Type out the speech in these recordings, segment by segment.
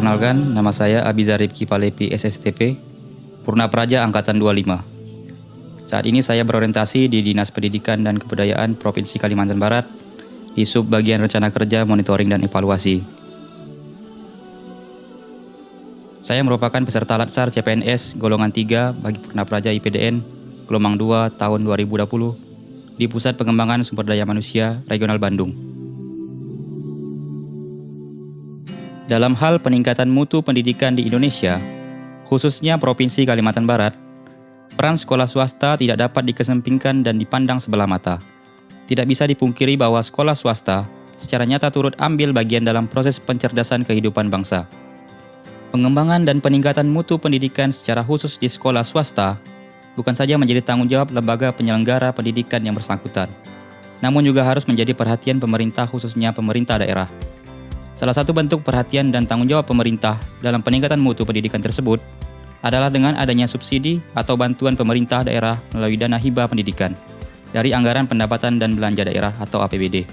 Perkenalkan, nama saya Abizar Rifki Palepi SSTP, Purnapraja Angkatan 25. Saat ini saya berorientasi di Dinas Pendidikan dan Kebudayaan Provinsi Kalimantan Barat di Subbagian Rencana Kerja, Monitoring, dan Evaluasi. Saya merupakan peserta Latsar CPNS golongan 3 bagi Purnapraja IPDN gelombang 2 tahun 2020 di Pusat Pengembangan Sumber Daya Manusia Regional Bandung. Dalam hal peningkatan mutu pendidikan di Indonesia, khususnya Provinsi Kalimantan Barat, peran sekolah swasta tidak dapat dikesampingkan dan dipandang sebelah mata. Tidak bisa dipungkiri bahwa sekolah swasta secara nyata turut ambil bagian dalam proses pencerdasan kehidupan bangsa. Pengembangan dan peningkatan mutu pendidikan secara khusus di sekolah swasta bukan saja menjadi tanggung jawab lembaga penyelenggara pendidikan yang bersangkutan, namun juga harus menjadi perhatian pemerintah, khususnya pemerintah daerah. Salah satu bentuk perhatian dan tanggung jawab pemerintah dalam peningkatan mutu pendidikan tersebut adalah dengan adanya subsidi atau bantuan pemerintah daerah melalui dana hibah pendidikan dari anggaran pendapatan dan belanja daerah atau APBD.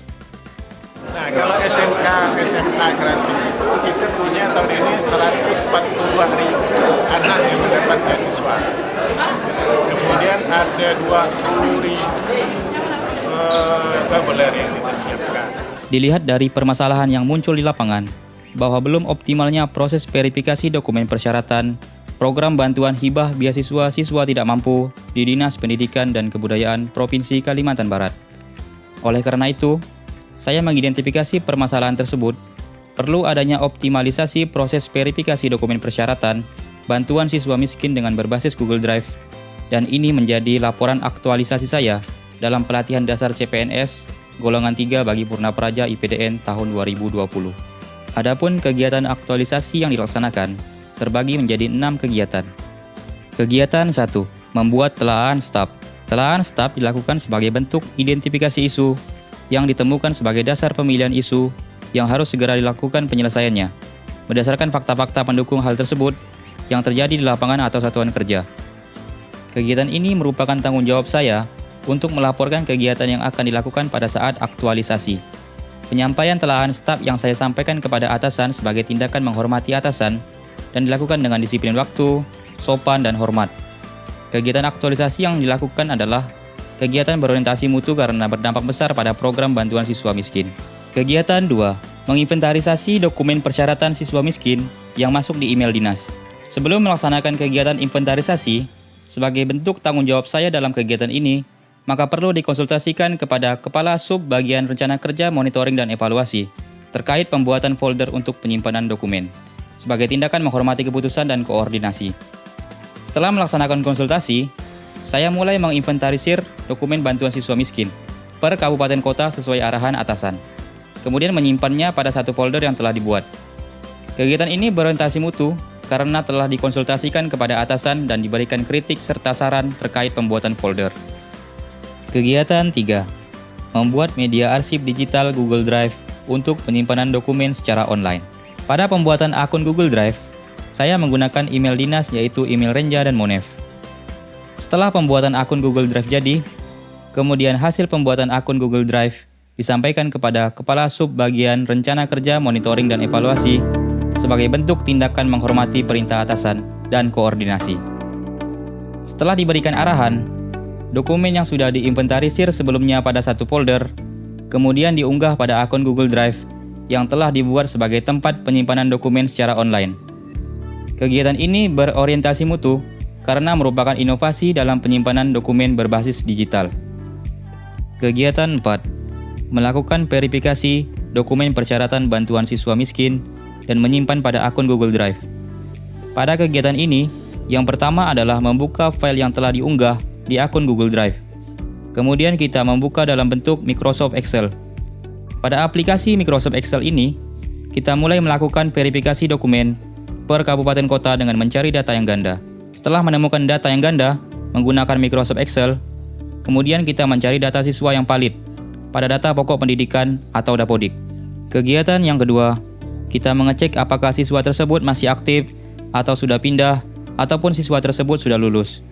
Nah, kalau SMK gratis itu kita punya tahun ini 142.000 anak yang mendapat beasiswa. Kemudian ada 20.000 babeler yang kita siapkan. Dilihat dari permasalahan yang muncul di lapangan, bahwa belum optimalnya proses verifikasi dokumen persyaratan program bantuan hibah beasiswa siswa tidak mampu di Dinas Pendidikan dan Kebudayaan Provinsi Kalimantan Barat. Oleh karena itu, saya mengidentifikasi permasalahan tersebut, perlu adanya optimalisasi proses verifikasi dokumen persyaratan bantuan siswa miskin dengan berbasis Google Drive, dan ini menjadi laporan aktualisasi saya dalam pelatihan dasar CPNS golongan 3 bagi Purnapraja IPDN tahun 2020. Adapun kegiatan aktualisasi yang dilaksanakan terbagi menjadi 6 kegiatan. Kegiatan 1. Membuat telaah STAP. Telaah STAP dilakukan sebagai bentuk identifikasi isu yang ditemukan sebagai dasar pemilihan isu yang harus segera dilakukan penyelesaiannya, berdasarkan fakta-fakta pendukung hal tersebut yang terjadi di lapangan atau satuan kerja. Kegiatan ini merupakan tanggung jawab saya untuk melaporkan kegiatan yang akan dilakukan pada saat aktualisasi. Penyampaian telahan staf yang saya sampaikan kepada atasan sebagai tindakan menghormati atasan dan dilakukan dengan disiplin waktu, sopan, dan hormat. Kegiatan aktualisasi yang dilakukan adalah kegiatan berorientasi mutu karena berdampak besar pada program bantuan siswa miskin. Kegiatan 2. Menginventarisasi dokumen persyaratan siswa miskin yang masuk di email dinas. Sebelum melaksanakan kegiatan inventarisasi, sebagai bentuk tanggung jawab saya dalam kegiatan ini, maka perlu dikonsultasikan kepada Kepala Sub Bagian Rencana Kerja, Monitoring, dan Evaluasi terkait pembuatan folder untuk penyimpanan dokumen, sebagai tindakan menghormati keputusan dan koordinasi. Setelah melaksanakan konsultasi, saya mulai menginventarisir dokumen bantuan siswa miskin per kabupaten kota sesuai arahan atasan, kemudian menyimpannya pada satu folder yang telah dibuat. Kegiatan ini berorientasi mutu karena telah dikonsultasikan kepada atasan dan diberikan kritik serta saran terkait pembuatan folder. Kegiatan 3. Membuat media arsip digital Google Drive untuk penyimpanan dokumen secara online. Pada pembuatan akun Google Drive, saya menggunakan email dinas yaitu email Renja dan Monef. Setelah pembuatan akun Google Drive jadi, kemudian hasil pembuatan akun Google Drive disampaikan kepada Kepala Sub Bagian Rencana Kerja, Monitoring, dan Evaluasi sebagai bentuk tindakan menghormati perintah atasan dan koordinasi. Setelah diberikan arahan, dokumen yang sudah diinventarisir sebelumnya pada satu folder, kemudian diunggah pada akun Google Drive yang telah dibuat sebagai tempat penyimpanan dokumen secara online. Kegiatan ini berorientasi mutu karena merupakan inovasi dalam penyimpanan dokumen berbasis digital. Kegiatan 4. Melakukan verifikasi dokumen persyaratan bantuan siswa miskin dan menyimpan pada akun Google Drive. Pada kegiatan ini, yang pertama adalah membuka file yang telah diunggah di akun Google Drive. Kemudian kita membuka dalam bentuk Microsoft Excel. Pada aplikasi Microsoft Excel ini, kita mulai melakukan verifikasi dokumen per kabupaten kota dengan mencari data yang ganda. Setelah menemukan data yang ganda menggunakan Microsoft Excel, kemudian kita mencari data siswa yang valid pada data pokok pendidikan atau Dapodik. Kegiatan yang kedua, kita mengecek apakah siswa tersebut masih aktif atau sudah pindah ataupun siswa tersebut sudah lulus.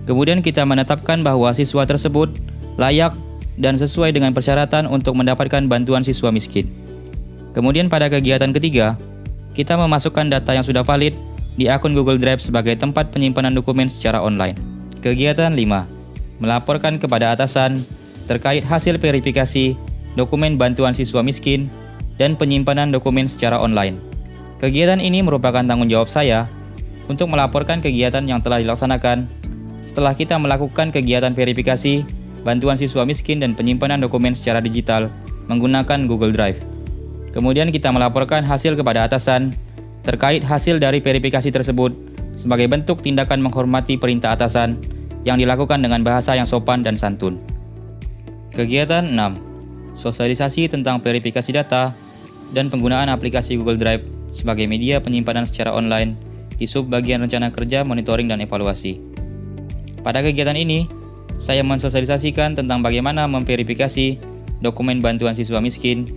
Kemudian kita menetapkan bahwa siswa tersebut layak dan sesuai dengan persyaratan untuk mendapatkan bantuan siswa miskin. Kemudian pada kegiatan ketiga, kita memasukkan data yang sudah valid di akun Google Drive sebagai tempat penyimpanan dokumen secara online. Kegiatan 5. Melaporkan kepada atasan terkait hasil verifikasi dokumen bantuan siswa miskin dan penyimpanan dokumen secara online. Kegiatan ini merupakan tanggung jawab saya untuk melaporkan kegiatan yang telah dilaksanakan setelah kita melakukan kegiatan verifikasi bantuan siswa miskin dan penyimpanan dokumen secara digital menggunakan Google Drive. Kemudian kita melaporkan hasil kepada atasan terkait hasil dari verifikasi tersebut sebagai bentuk tindakan menghormati perintah atasan yang dilakukan dengan bahasa yang sopan dan santun. Kegiatan 6. Sosialisasi tentang verifikasi data dan penggunaan aplikasi Google Drive sebagai media penyimpanan secara online di subbagian rencana kerja, monitoring, dan evaluasi. Pada kegiatan ini, saya mensosialisasikan tentang bagaimana memverifikasi dokumen bantuan siswa miskin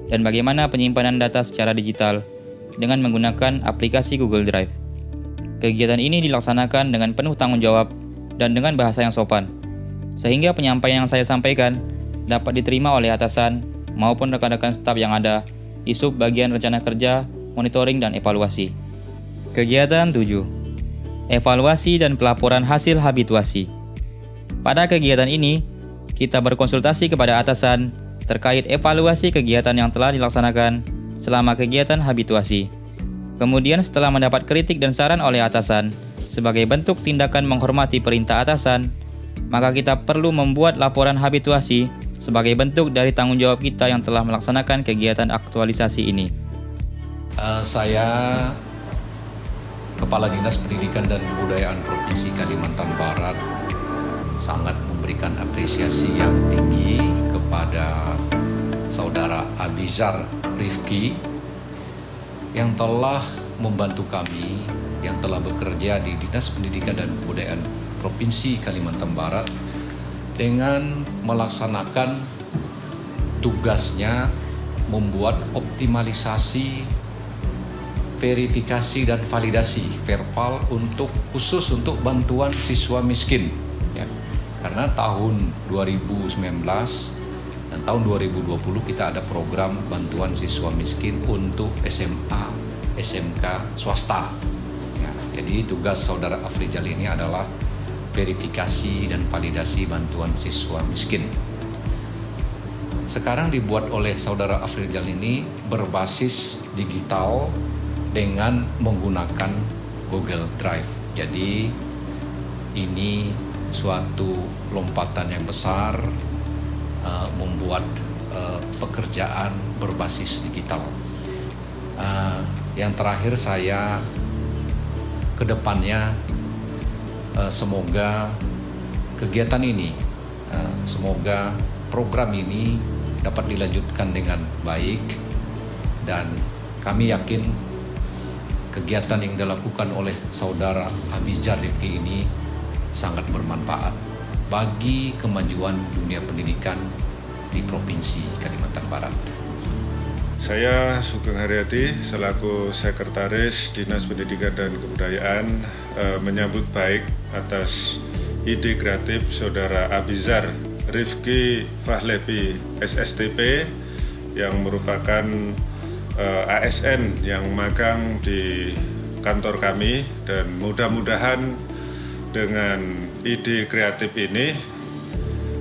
dan bagaimana penyimpanan data secara digital dengan menggunakan aplikasi Google Drive. Kegiatan ini dilaksanakan dengan penuh tanggung jawab dan dengan bahasa yang sopan, sehingga penyampaian yang saya sampaikan dapat diterima oleh atasan maupun rekan-rekan staf yang ada di subbagian rencana kerja, monitoring, dan evaluasi. Kegiatan 7. Evaluasi dan pelaporan hasil habituasi. Pada kegiatan ini, kita berkonsultasi kepada atasan terkait evaluasi kegiatan yang telah dilaksanakan selama kegiatan habituasi. Kemudian setelah mendapat kritik dan saran oleh atasan sebagai bentuk tindakan menghormati perintah atasan, maka kita perlu membuat laporan habituasi sebagai bentuk dari tanggung jawab kita yang telah melaksanakan kegiatan aktualisasi ini. Saya Kepala Dinas Pendidikan dan Kebudayaan Provinsi Kalimantan Barat sangat memberikan apresiasi yang tinggi kepada Saudara Abizar Rifki yang telah membantu kami, yang telah bekerja di Dinas Pendidikan dan Kebudayaan Provinsi Kalimantan Barat dengan melaksanakan tugasnya membuat optimalisasi verifikasi dan validasi verbal khusus untuk bantuan siswa miskin, ya. Karena tahun 2019 dan tahun 2020 kita ada program bantuan siswa miskin untuk SMA, SMK swasta. Ya, jadi tugas Saudara Afrizal ini adalah verifikasi dan validasi bantuan siswa miskin. Sekarang dibuat oleh Saudara Afrizal ini berbasis digital dengan menggunakan Google Drive. Jadi ini suatu lompatan yang besar membuat pekerjaan berbasis digital. Yang terakhir saya kedepannya semoga kegiatan ini, semoga program ini dapat dilanjutkan dengan baik dan kami yakin kegiatan yang dilakukan oleh Saudara Abizar Rifki ini sangat bermanfaat bagi kemajuan dunia pendidikan di Provinsi Kalimantan Barat. Saya Sugeng Haryadi selaku Sekretaris Dinas Pendidikan dan Kebudayaan menyambut baik atas ide kreatif Saudara Abizar Rifki Fahlevi SSTP yang merupakan ASN yang magang di kantor kami, dan mudah-mudahan dengan ide kreatif ini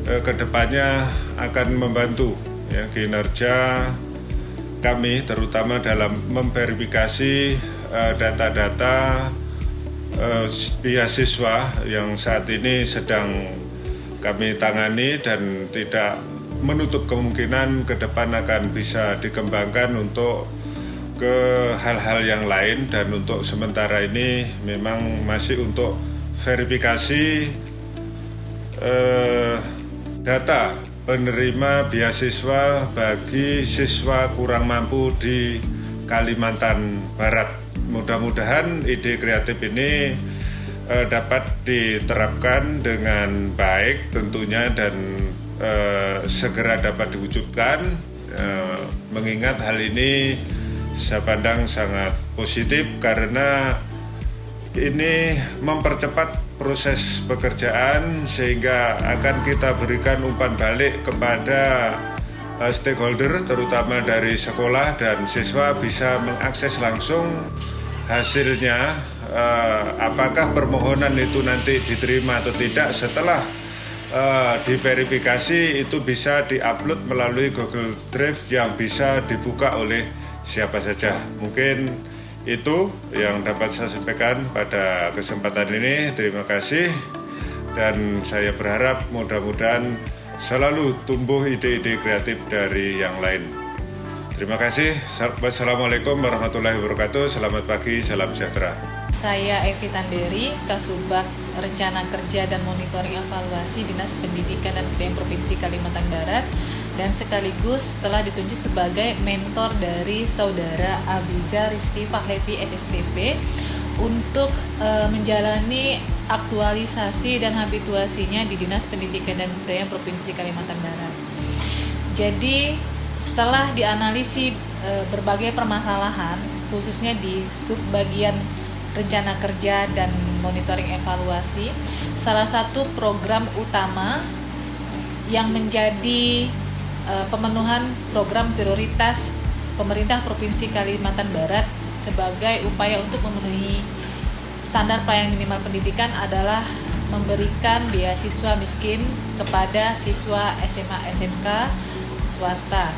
kedepannya akan membantu ya, kinerja kami terutama dalam memverifikasi data-data beasiswa yang saat ini sedang kami tangani dan tidak menutup kemungkinan ke depan akan bisa dikembangkan untuk ke hal-hal yang lain, dan untuk sementara ini memang masih untuk verifikasi data penerima beasiswa bagi siswa kurang mampu di Kalimantan Barat. Mudah-mudahan ide kreatif ini dapat diterapkan dengan baik tentunya dan segera dapat diwujudkan, mengingat hal ini saya pandang sangat positif karena ini mempercepat proses pekerjaan sehingga akan kita berikan umpan balik kepada stakeholder terutama dari sekolah dan siswa bisa mengakses langsung hasilnya, apakah permohonan itu nanti diterima atau tidak. Setelah diverifikasi itu bisa diupload melalui Google Drive yang bisa dibuka oleh siapa saja. Mungkin itu yang dapat saya sampaikan pada kesempatan ini. Terima kasih, dan saya berharap mudah-mudahan selalu tumbuh ide-ide kreatif dari yang lain. Terima kasih. Wassalamualaikum warahmatullahi wabarakatuh. Selamat pagi, salam sejahtera. Saya Evi Tanderi, Kasubag Rencana Kerja dan Monitoring Evaluasi Dinas Pendidikan dan Kebudayaan Provinsi Kalimantan Barat, dan sekaligus telah ditunjuk sebagai mentor dari Saudara Abiza Rifki Fahlevi SSDP untuk menjalani aktualisasi dan habituasinya di Dinas Pendidikan dan Kebudayaan Provinsi Kalimantan Barat. Jadi setelah dianalisis berbagai permasalahan, khususnya di subbagian rencana kerja dan monitoring evaluasi, salah satu program utama yang menjadi pemenuhan program prioritas pemerintah Provinsi Kalimantan Barat sebagai upaya untuk memenuhi standar pelayanan minimal pendidikan adalah memberikan beasiswa miskin kepada siswa SMA SMK swasta.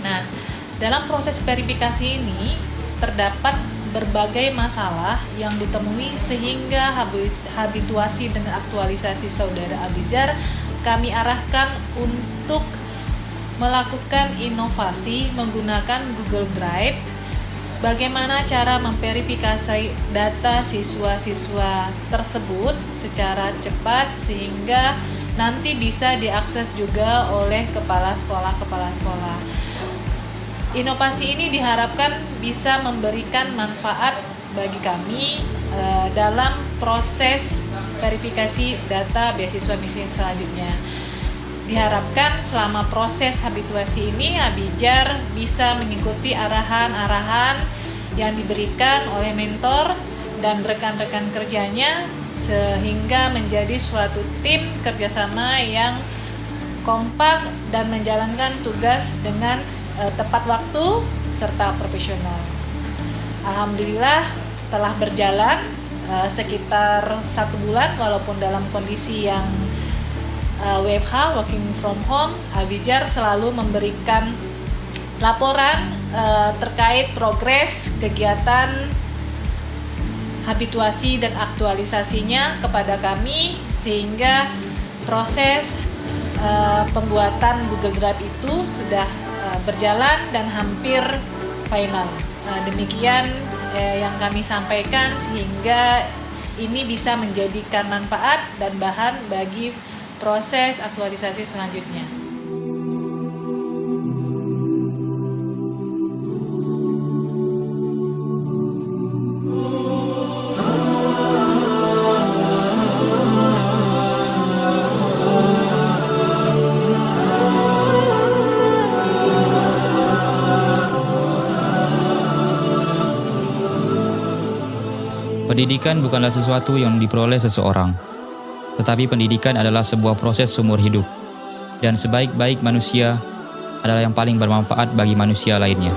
Nah, dalam proses verifikasi ini terdapat berbagai masalah yang ditemui sehingga habituasi dan aktualisasi Saudara Abizar kami arahkan untuk melakukan inovasi menggunakan Google Drive. Bagaimana cara memverifikasi data siswa-siswa tersebut secara cepat sehingga nanti bisa diakses juga oleh kepala sekolah. Inovasi ini diharapkan bisa memberikan manfaat bagi kami dalam proses verifikasi data beasiswa miskin selanjutnya. Diharapkan selama proses habituasi ini Abijar bisa mengikuti arahan-arahan yang diberikan oleh mentor dan rekan-rekan kerjanya sehingga menjadi suatu tim kerjasama yang kompak dan menjalankan tugas dengan tepat waktu serta profesional. Alhamdulillah setelah berjalan sekitar 1 bulan walaupun dalam kondisi yang WFH, working from home, Abijar selalu memberikan laporan terkait progres kegiatan habituasi dan aktualisasinya kepada kami sehingga proses pembuatan Google Drive itu sudah berjalan dan hampir final. Demikian yang kami sampaikan sehingga ini bisa menjadikan manfaat dan bahan bagi proses aktualisasi selanjutnya. Pendidikan bukanlah sesuatu yang diperoleh seseorang, tetapi pendidikan adalah sebuah proses seumur hidup, dan sebaik-baik manusia adalah yang paling bermanfaat bagi manusia lainnya.